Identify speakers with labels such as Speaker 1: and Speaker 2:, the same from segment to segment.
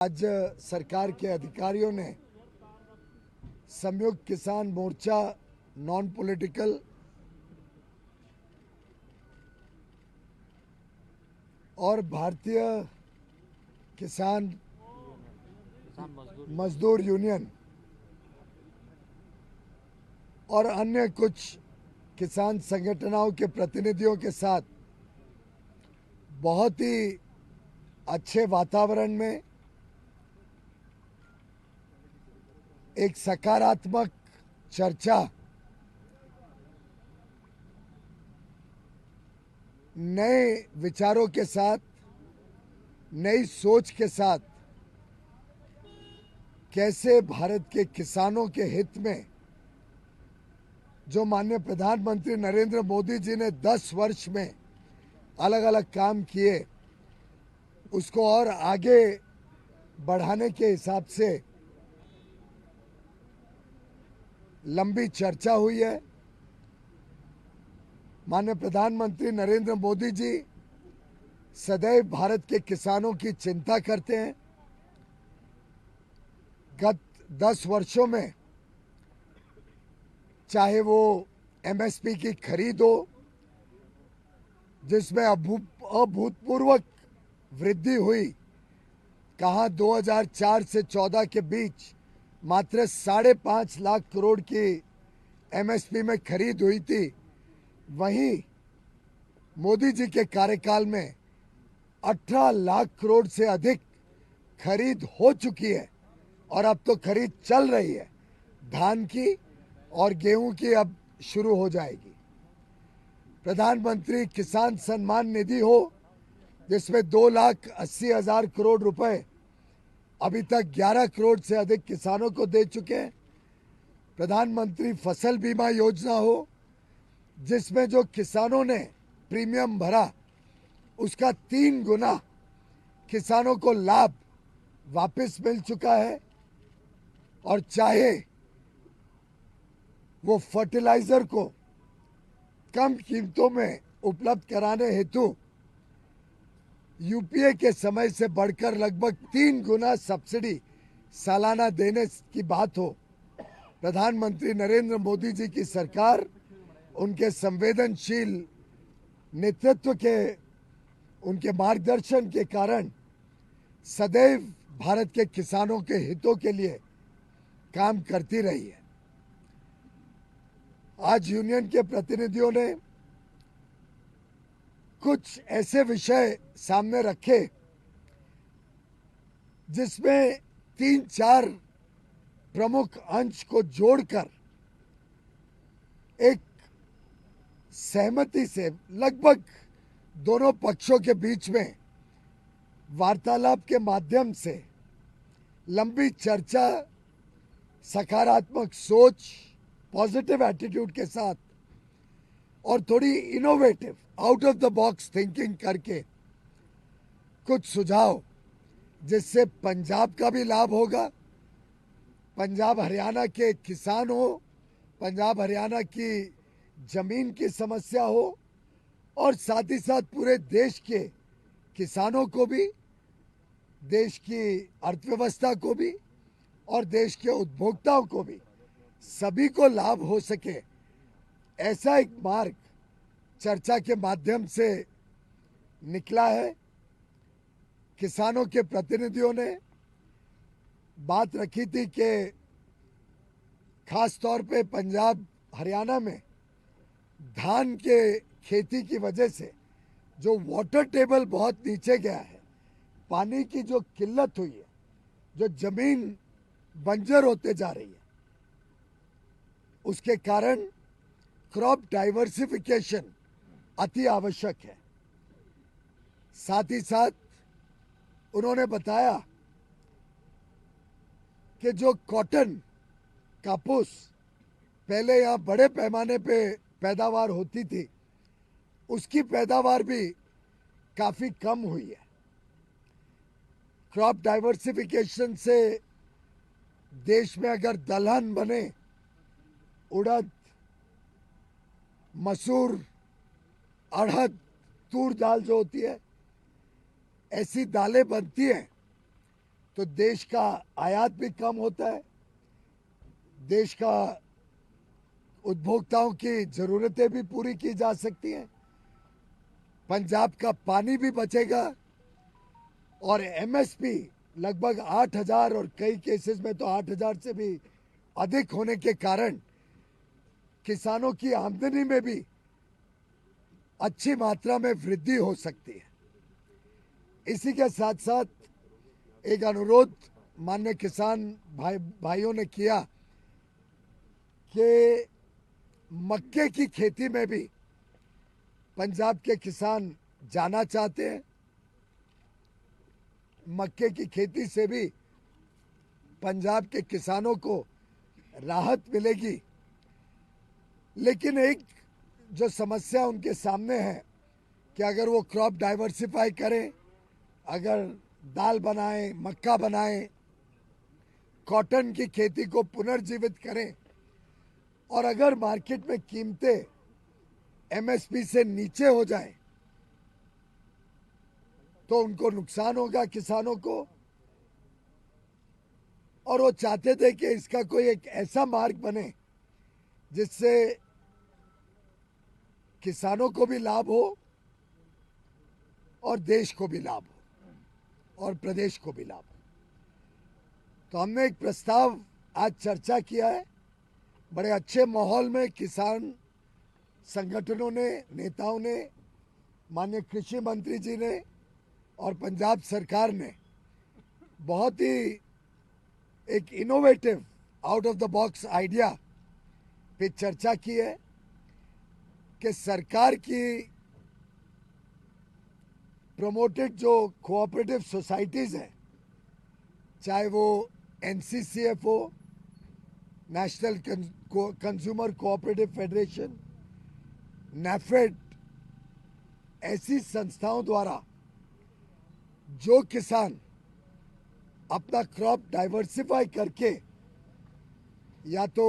Speaker 1: आज सरकार के अधिकारियों ने संयुक्त किसान मोर्चा नॉन पॉलिटिकल और भारतीय किसान मजदूर यूनियन और अन्य कुछ किसान संगठनों के प्रतिनिधियों के साथ बहुत ही अच्छे वातावरण में एक सकारात्मक चर्चा नए विचारों के साथ, नई सोच के साथ कैसे भारत के किसानों के हित में जो माननीय प्रधानमंत्री नरेंद्र मोदी जी ने 10 वर्ष में अलग अलग काम किए उसको और आगे बढ़ाने के हिसाब से लंबी चर्चा हुई है। माननीय प्रधानमंत्री नरेंद्र मोदी जी सदैव भारत के किसानों की चिंता करते हैं। गत 10 वर्षों में चाहे वो एमएसपी की खरीद हो जिसमें अभूतपूर्व वृद्धि हुई, कहां 2004 से 14 के बीच मात्र 5.5 लाख करोड़ की एमएसपी में खरीद हुई थी, वहीं मोदी जी के कार्यकाल में 18 लाख करोड़ से अधिक खरीद हो चुकी है और अब तो खरीद चल रही है। धान की और गेहूं की अब शुरू हो जाएगी। प्रधानमंत्री किसान सम्मान निधि हो जिसमें 2,80,000 करोड़ रुपए अभी तक 11 करोड़ से अधिक किसानों को दे चुके हैं। प्रधानमंत्री फसल बीमा योजना हो जिसमें जो किसानों ने प्रीमियम भरा उसका 3 गुना किसानों को लाभ वापस मिल चुका है। और चाहे वो फर्टिलाइजर को कम कीमतों में उपलब्ध कराने हेतु यूपीए के समय से बढ़कर लगभग 3 गुना सब्सिडी सालाना देने की बात हो, प्रधानमंत्री नरेंद्र मोदी जी की सरकार उनके संवेदनशील नेतृत्व के, उनके मार्गदर्शन के कारण सदैव भारत के किसानों के हितों के लिए काम करती रही है। आज यूनियन के प्रतिनिधियों ने कुछ ऐसे विषय सामने रखे जिसमें 3-4 प्रमुख अंश को जोड़कर एक सहमति से लगभग दोनों पक्षों के बीच में वार्तालाप के माध्यम से लंबी चर्चा, सकारात्मक सोच, पॉजिटिव एटीट्यूड के साथ और थोड़ी innovative out of the box thinking करके कुछ सुझाव जिससे पंजाब का भी लाभ होगा, पंजाब हरियाणा के किसान हो, पंजाब हरियाणा की जमीन की समस्या हो और साथ ही साथ पूरे देश के किसानों को भी, देश की अर्थव्यवस्था को भी और देश के उपभोक्ताओं को भी, सभी को लाभ हो सके, ऐसा एक मार्ग चर्चा के माध्यम से निकला है। किसानों के प्रतिनिधियों ने बात रखी थी कि खास तौर पे पंजाब हरियाणा में धान के खेती की वजह से जो वाटर टेबल बहुत नीचे गया है, पानी की जो किल्लत हुई है, जो जमीन बंजर होते जा रही है, उसके कारण क्रॉप डाइवर्सिफिकेशन अति आवश्यक है। साथ ही साथ उन्होंने बताया कि जो कॉटन, कापूस पहले यहाँ बड़े पैमाने पे पैदावार होती थी, उसकी पैदावार भी काफी कम हुई है। क्रॉप डाइवर्सिफिकेशन से देश में अगर दलहन बने, उड़द, मसूर, अड़हद, तूर दाल जो होती है, ऐसी दालें बनती हैं तो देश का आयात भी कम होता है, देश का उपभोक्ताओं की ज़रूरतें भी पूरी की जा सकती हैं, पंजाब का पानी भी बचेगा और एमएसपी लगभग 8,000 और कई केसेस में तो 8,000 से भी अधिक होने के कारण किसानों की आमदनी में भी अच्छी मात्रा में वृद्धि हो सकती है। इसी के साथ साथ एक अनुरोध माननीय किसान भाइयों ने किया कि मक्के की खेती में भी पंजाब के किसान जाना चाहते हैं। मक्के की खेती से भी पंजाब के किसानों को राहत मिलेगी, लेकिन एक जो समस्या उनके सामने है कि अगर वो क्रॉप डाइवर्सिफाई करें, अगर दाल बनाएं, मक्का बनाएं, कॉटन की खेती को पुनर्जीवित करें और अगर मार्केट में कीमतें एमएसपी से नीचे हो जाएं तो उनको नुकसान होगा किसानों को। और वो चाहते थे कि इसका कोई एक ऐसा मार्ग बने जिससे किसानों को भी लाभ हो और देश को भी लाभ हो और प्रदेश को भी लाभ हो। तो हमने एक प्रस्ताव आज चर्चा किया है, बड़े अच्छे माहौल में किसान संगठनों ने, नेताओं ने, माननीय कृषि मंत्री जी ने और पंजाब सरकार ने बहुत ही एक innovative out of the box idea पे चर्चा की है कि सरकार की प्रमोटेड जो कोऑपरेटिव सोसाइटीज़ हैं, चाहे वो एनसीसीएफ हो, national consumer cooperative federation, NAFED, ऐसी संस्थाओं द्वारा जो किसान अपना क्रॉप डाइवर्सिफाई करके या तो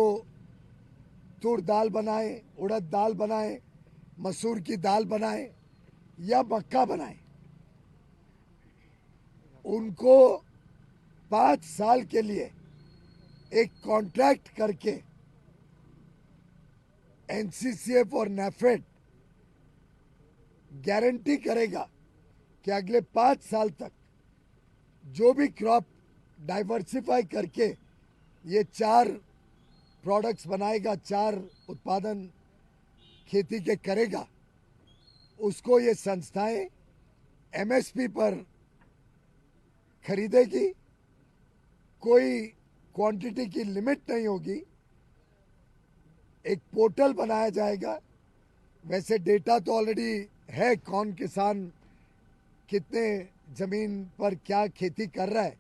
Speaker 1: तूर दाल बनाए, उड़द दाल बनाए, मसूर की दाल बनाए या मक्का बनाए, उनको 5 साल के लिए एक कॉन्ट्रैक्ट करके एनसीसीएफ और नैफेड गारंटी करेगा कि अगले 5 साल तक जो भी क्रॉप डाइवर्सिफाई करके ये 4 प्रोडक्ट्स बनाएगा, 4 उत्पादन खेती के करेगा, उसको ये संस्थाएं एमएसपी पर खरीदेगी। कोई क्वांटिटी की लिमिट नहीं होगी। एक पोर्टल बनाया जाएगा। वैसे डेटा तो ऑलरेडी है, कौन किसान कितने ज़मीन पर क्या खेती कर रहा है,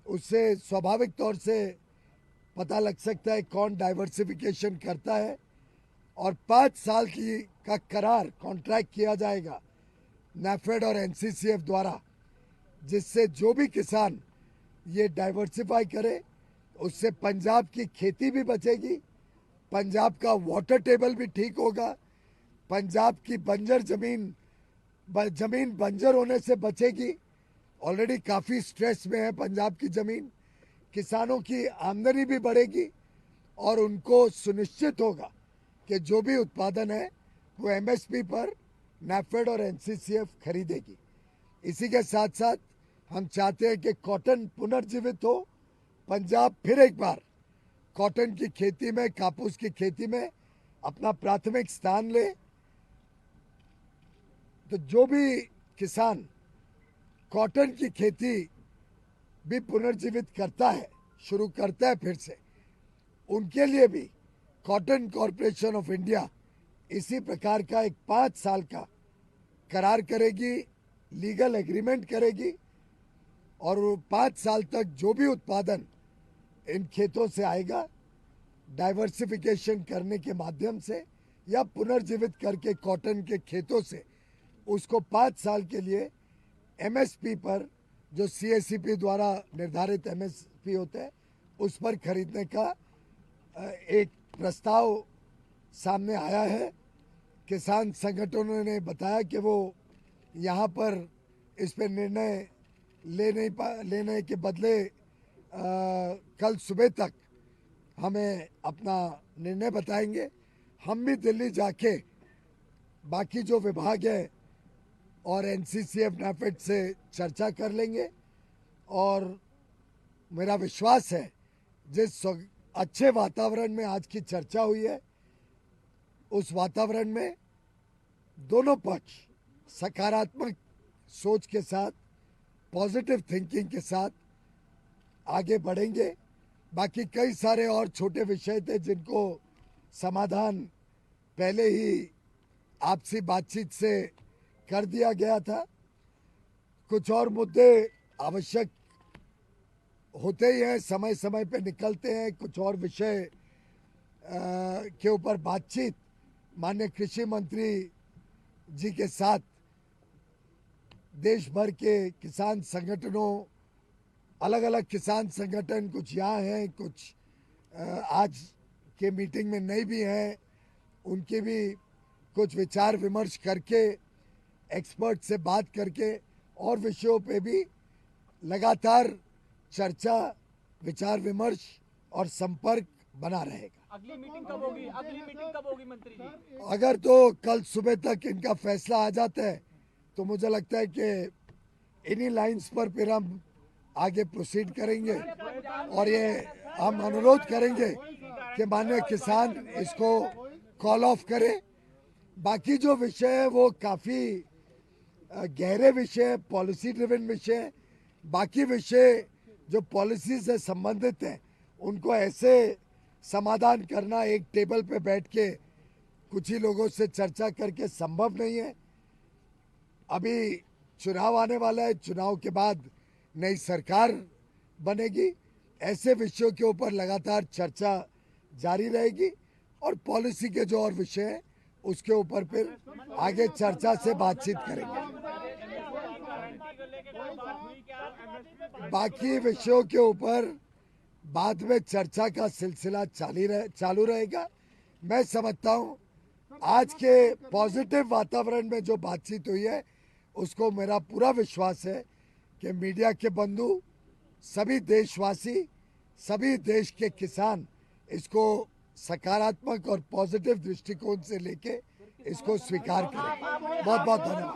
Speaker 1: उससे स्वाभाविक तौर से पता लग सकता है कौन डाइवर्सिफिकेशन करता है। और 5 साल का करार कॉन्ट्रैक्ट किया जाएगा नैफेड और एनसीसीएफ द्वारा, जिससे जो भी किसान ये डाइवर्सिफाई करे उससे पंजाब की खेती भी बचेगी, पंजाब का वाटर टेबल भी ठीक होगा, पंजाब की बंजर जमीन बंजर होने से बचेगी। ऑलरेडी काफ़ी स्ट्रेस में है पंजाब की ज़मीन। किसानों की आमदनी भी बढ़ेगी और उनको सुनिश्चित होगा कि जो भी उत्पादन है वो एमएसपी पर नैफेड और एनसीसीएफ खरीदेगी। इसी के साथ साथ हम चाहते हैं कि कॉटन पुनर्जीवित हो, पंजाब फिर एक बार कॉटन की खेती में, कापूस की खेती में अपना प्राथमिक स्थान ले। तो जो भी किसान कॉटन की खेती भी पुनर्जीवित करता है, शुरू करता है फिर से, उनके लिए भी कॉटन कॉरपोरेशन ऑफ इंडिया इसी प्रकार का एक 5 साल का करार करेगी, लीगल एग्रीमेंट करेगी और 5 साल तक जो भी उत्पादन इन खेतों से आएगा, डाइवर्सिफिकेशन करने के माध्यम से या पुनर्जीवित करके कॉटन के खेतों से उसको 5 साल के लिए एमएसपी पर, जो सीएससीपी द्वारा निर्धारित एमएसपी होता है, उस पर खरीदने का एक प्रस्ताव सामने आया है। किसान संगठनों ने बताया कि वो यहाँ पर इस पर निर्णय लेने के बदले कल सुबह तक हमें अपना निर्णय बताएंगे। हम भी दिल्ली जाके बाकी जो विभाग है और एनसीसीएफ नैफेड से चर्चा कर लेंगे और मेरा विश्वास है जिस अच्छे वातावरण में आज की चर्चा हुई है उस वातावरण में दोनों पक्ष सकारात्मक सोच के साथ, पॉजिटिव थिंकिंग के साथ आगे बढ़ेंगे। बाकी कई सारे और छोटे विषय थे जिनको समाधान पहले ही आपसी बातचीत से कर दिया गया था। कुछ और मुद्दे आवश्यक होते ही हैं, समय समय पे निकलते हैं। कुछ और विषय के ऊपर बातचीत माननीय कृषि मंत्री जी के साथ देश भर के किसान संगठनों, अलग अलग किसान संगठन कुछ यहाँ हैं, कुछ आज के मीटिंग में नहीं भी हैं, उनके भी कुछ विचार विमर्श करके, एक्सपर्ट से बात करके और विषयों पे भी लगातार चर्चा, विचार विमर्श और संपर्क बना रहेगा।
Speaker 2: अगली मीटिंग कब होगी? अगली मीटिंग कब होगी मंत्री जी?
Speaker 1: अगर तो कल सुबह तक इनका फैसला आ जाता है तो मुझे लगता है कि इन्हीं लाइंस पर फिर हम आगे प्रोसीड करेंगे और ये हम अनुरोध करेंगे कि माननीय किसान इसको कॉल ऑफ करे। बाकी जो विषय है वो काफ़ी गहरे विषय, पॉलिसी ड्रिवन विषय, बाकी विषय जो पॉलिसी से संबंधित हैं उनको ऐसे समाधान करना एक टेबल पे बैठ के कुछ ही लोगों से चर्चा करके संभव नहीं है। अभी चुनाव आने वाला है, चुनाव के बाद नई सरकार बनेगी, ऐसे विषयों के ऊपर लगातार चर्चा जारी रहेगी और पॉलिसी के जो और विषय हैं उसके ऊपर फिर आगे चर्चा से बातचीत करेंगे। बाकी विषयों के ऊपर बाद में चर्चा का सिलसिला चालू रहेगा। मैं समझता हूँ आज के पॉजिटिव वातावरण में जो बातचीत हुई है उसको मेरा पूरा विश्वास है कि मीडिया के बंधु, सभी देशवासी, सभी देश के किसान इसको सकारात्मक और पॉजिटिव दृष्टिकोण से लेके इसको स्वीकार करें। बहुत बहुत धन्यवाद।